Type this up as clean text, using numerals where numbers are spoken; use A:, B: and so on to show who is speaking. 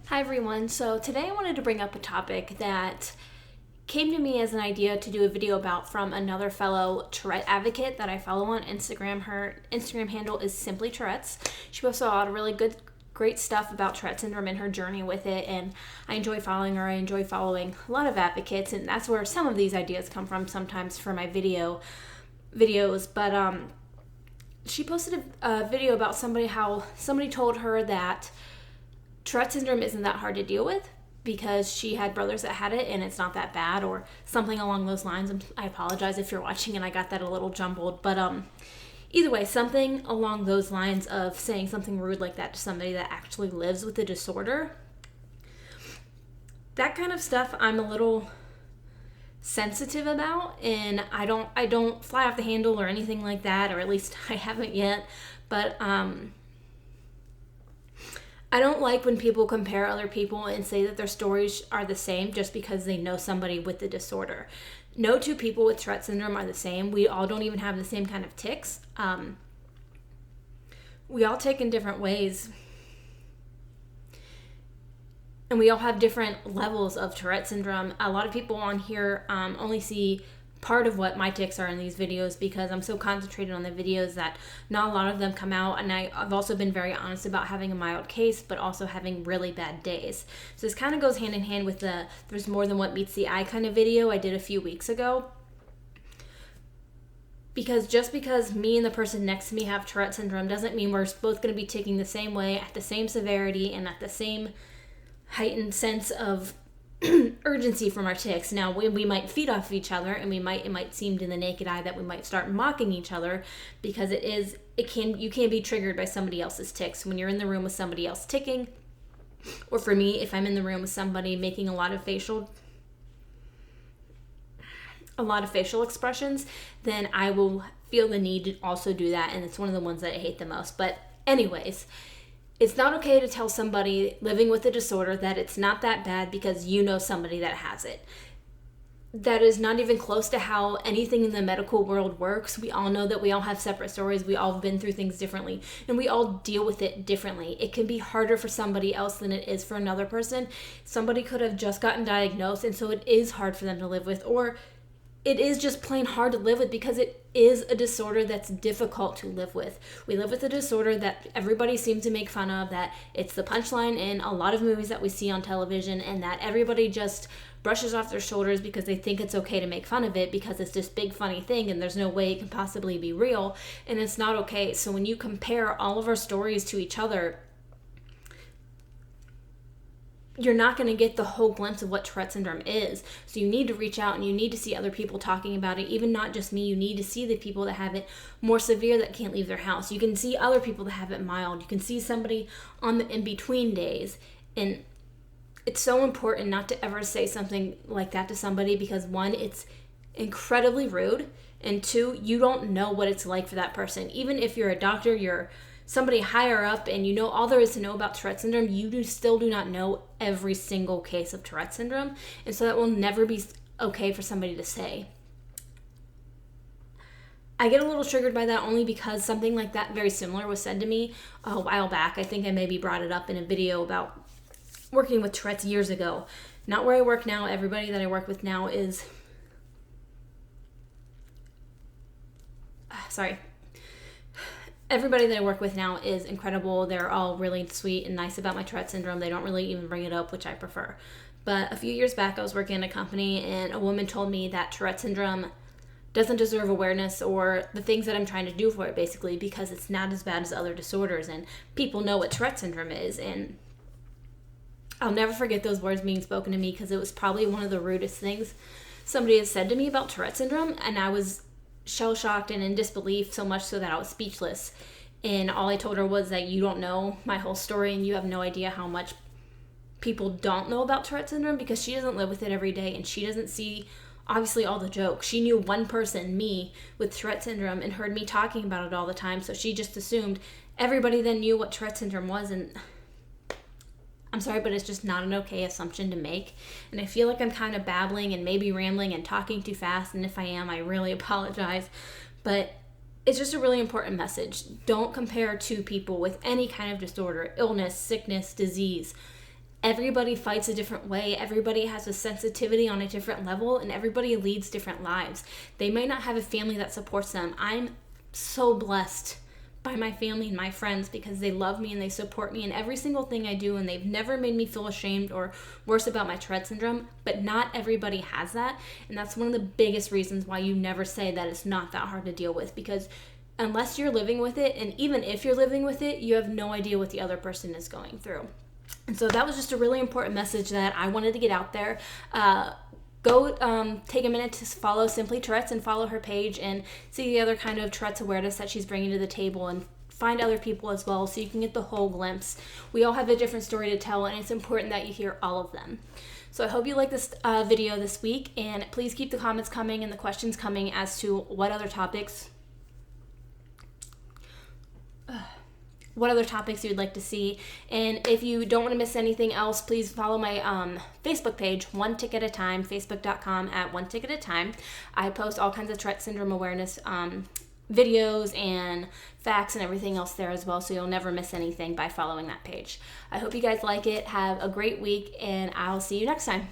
A: Hi everyone. So today I wanted to bring up a topic that came to me as an idea to do a video about from another fellow Tourette advocate that I follow on Instagram. Her Instagram handle is Simply Tourette's. She posts a lot of really great stuff about Tourette syndrome and her journey with it, and I enjoy following her. I enjoy following a lot of advocates, and that's where some of these ideas come from sometimes for my videos. But she posted a video about how somebody told her that Tourette syndrome isn't that hard to deal with because she had brothers that had it and it's not that bad, or something along those lines. I apologize if you're watching and I got that a little jumbled, but either way, something along those lines of saying something rude like that to somebody that actually lives with the disorder. That kind of stuff I'm a little sensitive about, and I don't fly off the handle or anything like that, or at least I haven't yet, but I don't like when people compare other people and say that their stories are the same just because they know somebody with the disorder. No two people with Tourette syndrome are the same. We all don't even have the same kind of tics. We all tick in different ways. And we all have different levels of Tourette syndrome. A lot of people on here only see part of what my tics are in these videos because I'm so concentrated on the videos that not a lot of them come out. And I've also been very honest about having a mild case, but also having really bad days. So this kind of goes hand in hand with the there's more than what meets the eye kind of video I did a few weeks ago. Because just because me and the person next to me have Tourette syndrome doesn't mean we're both going to be ticking the same way at the same severity and at the same heightened sense of urgency from our tics. Now we might feed off of each other, and it might seem to the naked eye that we might start mocking each other because you can be triggered by somebody else's tics when you're in the room with somebody else ticking, or for me, if I'm in the room with somebody making a lot of facial expressions, then I will feel the need to also do that, and it's one of the ones that I hate the most. But anyways, it's not okay to tell somebody living with a disorder that it's not that bad because you know somebody that has it. That is not even close to how anything in the medical world works. We all know that we all have separate stories. We all have been through things differently, and we all deal with it differently. It can be harder for somebody else than it is for another person. Somebody could have just gotten diagnosed, and so it is hard for them to live with, or it is just plain hard to live with because it is a disorder that's difficult to live with. We live with a disorder that everybody seems to make fun of, that it's the punchline in a lot of movies that we see on television, and that everybody just brushes off their shoulders because they think it's okay to make fun of it because it's this big funny thing and there's no way it can possibly be real, and it's not okay. So when you compare all of our stories to each other, you're not going to get the whole glimpse of what Tourette syndrome is. So you need to reach out and you need to see other people talking about it. Even not just me, you need to see the people that have it more severe that can't leave their house. You can see other people that have it mild. You can see somebody on the in-between days. And it's so important not to ever say something like that to somebody because, one, it's incredibly rude, and two, you don't know what it's like for that person. Even if you're a doctor, you're somebody higher up and you know all there is to know about Tourette syndrome, you still do not know every single case of Tourette syndrome. And so that will never be okay for somebody to say. I get a little triggered by that only because something like that very similar was said to me a while back. I think I maybe brought it up in a video about working with Tourette's years ago. Not where I work now. Everybody that I work with now is... Everybody that I work with now is incredible. They're all really sweet and nice about my Tourette syndrome. They don't really even bring it up, which I prefer. But a few years back, I was working in a company and a woman told me that Tourette syndrome doesn't deserve awareness or the things that I'm trying to do for it, basically, because it's not as bad as other disorders and people know what Tourette syndrome is. And I'll never forget those words being spoken to me because it was probably one of the rudest things somebody had said to me about Tourette syndrome, and I was shell-shocked and in disbelief, so much so that I was speechless. And all I told her was that you don't know my whole story and you have no idea how much people don't know about Tourette syndrome, because she doesn't live with it every day and she doesn't see obviously all the jokes. She knew one person, me, with Tourette syndrome and heard me talking about it all the time, so she just assumed everybody then knew what Tourette syndrome was. And I'm sorry, but it's just not an okay assumption to make. And I feel like I'm kind of babbling and maybe rambling and talking too fast. And if I am, I really apologize. But it's just a really important message. Don't compare two people with any kind of disorder, illness, sickness, disease. everybody fights a different way. Everybody has a sensitivity on a different level, and everybody leads different lives. They may not have a family that supports them. I'm so blessed by my family and my friends because they love me and they support me in every single thing I do, and they've never made me feel ashamed or worse about my Tourette syndrome. But not everybody has that, and that's one of the biggest reasons why you never say that it's not that hard to deal with, because unless you're living with it, and even if you're living with it, you have no idea what the other person is going through. And so that was just a really important message that I wanted to get out there. Go take a minute to follow Simply Tourette's and follow her page and see the other kind of Tourette's awareness that she's bringing to the table, and find other people as well so you can get the whole glimpse. We all have a different story to tell, and it's important that you hear all of them. So I hope you like this video this week, and please keep the comments coming and the questions coming as to what other topics you would like to see. And if you don't want to miss anything else, please follow my Facebook page, One Tick at a Time, facebook.com/OneTickAtATime. I post all kinds of Tourette syndrome awareness videos and facts and everything else there as well, so you'll never miss anything by following that page. I hope you guys like it. Have a great week, and I'll see you next time.